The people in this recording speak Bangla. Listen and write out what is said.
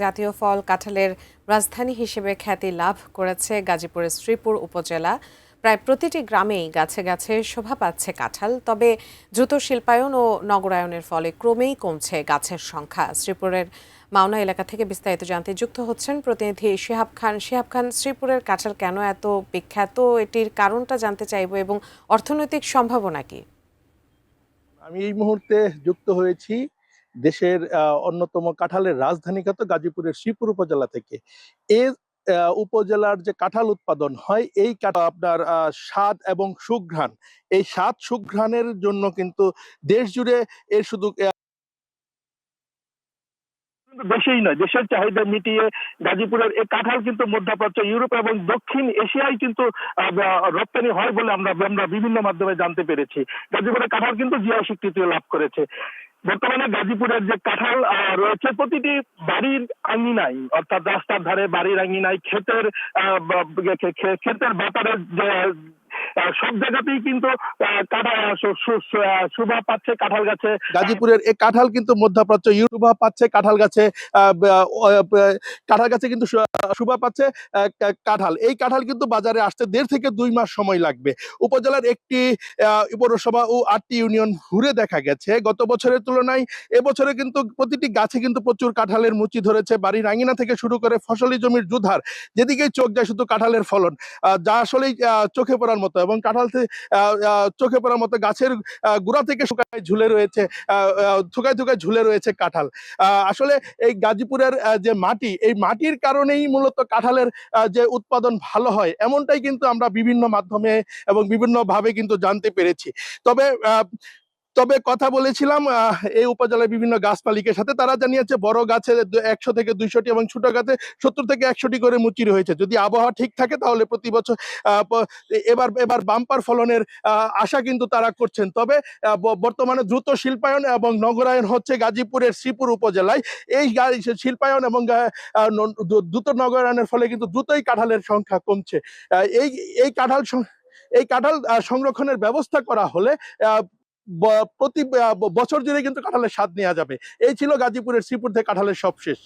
জাতীয় ফল কাঁঠালের রাজধানী হিসেবে খ্যাতি লাভ করেছে গাজীপুরের শ্রীপুর উপজেলা। প্রায় প্রতিটি গ্রামেই গাছে গাছে শোভা পাচ্ছে কাঁঠাল। তবে দ্রুত শিল্পায়ন ও নগরায়নের ফলে ক্রমেই কমছে গাছের সংখ্যা। শ্রীপুরের মাওনা এলাকা থেকে বিস্তারিত জানতে যুক্ত হচ্ছেন প্রতিনিধি শিহাব খান। শিহাব খান, শ্রীপুরের কাঁঠাল কেন এত বিখ্যাত, এটির কারণটা জানতে চাইব এবং অর্থনৈতিক সম্ভাবনা কি? আমি এই মুহূর্তে যুক্ত হয়েছি দেশের অন্যতম কাঁঠালের রাজধানী খ্যাত গাজীপুরের শ্রীপুর উপজেলা থেকে। এ উপজেলার যে কাঁঠাল উৎপাদন হয়, এই কাঁঠাল আপনার স্বাদ এবং সুঘ্রাণ, এই স্বাদ সুঘ্রাণের জন্য কিন্তু দেশ জুড়ে এর শুধু দেশেই নয়, দেশের চাহিদা মিটিয়ে গাজীপুরের এই কাঁঠাল কিন্তু মধ্যপ্রাচ্য, ইউরোপ এবং দক্ষিণ এশিয়ায় কিন্তু রপ্তানি হয় বলে আমরা বিভিন্ন মাধ্যমে জানতে পেরেছি। গাজীপুরের কাঁঠাল কিন্তু জিআই স্বীকৃতিও লাভ করেছে। বর্তমানে গাজীপুরের যে কাঁঠাল রয়েছে প্রতিটি বাড়ির আঙিনায়, অর্থাৎ রাস্তার ধারে, বাড়ির আঙিনায়, ক্ষেতের বাতারে সব জায়গাতেই কিন্তু শোভা পাচ্ছে কাঁঠাল গাছে। গাজীপুরের এই কাঁঠাল কিন্তু মধ্যপ্রাচ্য, ইউরোপ পাচ্ছে কাঁঠাল গাছে। কাঁঠাল গাছে কিন্তু শোভা পাচ্ছে কাঁঠাল। এই কাঁঠাল কিন্তু বাজারে আসতে 1.5 থেকে 2 মাস সময় লাগবে। উপজেলার একটি পৌরসভা ও 8টি ইউনিয়ন ঘুরে দেখা গেছে গত বছরের তুলনায় এবছরে কিন্তু প্রতিটি গাছে কিন্তু প্রচুর কাঁঠালের মুচি ধরেছে। বাড়ির আঙিনা থেকে শুরু করে ফসলি জমির দুধার, যেদিকেই চোখ যায় শুধু কাঁঠালের ফলন, যা আসলেই চোখে পড়ার মতো। এবং কাঁঠাল চোখে পড়ার মতো গাছের গোড়া থেকে শুকায় ঝুলে রয়েছে, থুকায় থুকায় ঝুলে রয়েছে কাঁঠাল। আসলে এই গাজীপুরের যে মাটি, এই মাটির কারণেই মূলত কাঁঠালের যে উৎপাদন ভালো হয়, এমনটাই কিন্তু আমরা বিভিন্ন মাধ্যমে এবং বিভিন্ন ভাবে কিন্তু জানতে পেরেছি। তবে তবে কথা বলেছিলাম এই উপজেলার বিভিন্ন গাছ মালিকের সাথে। তারা জানিয়েছে বড় গাছে 100 থেকে 200টি এবং ছোট গাছে 70 থেকে 100টি করে মুচি রয়েছে। যদি আবহাওয়া ঠিক থাকে তাহলে প্রতি বছর এবার বাম্পার ফলনের আশা কিন্তু তারা করছেন। তবে বর্তমানে দ্রুত শিল্পায়ন এবং নগরায়ন হচ্ছে গাজীপুরের শ্রীপুর উপজেলায়। এই শিল্পায়ন এবং দ্রুত নগরায়নের ফলে কিন্তু দ্রুতই কাঁঠালের সংখ্যা কমছে। এই এই কাঁঠাল এই কাঁঠাল সংরক্ষণের ব্যবস্থা করা হলে প্রতি বছর জুড়ে কিন্তু কাঁঠালের স্বাদ নেওয়া যাবে। এই ছিল গাজীপুরের শ্রীপুর থেকে কাঁঠালের সবশেষ।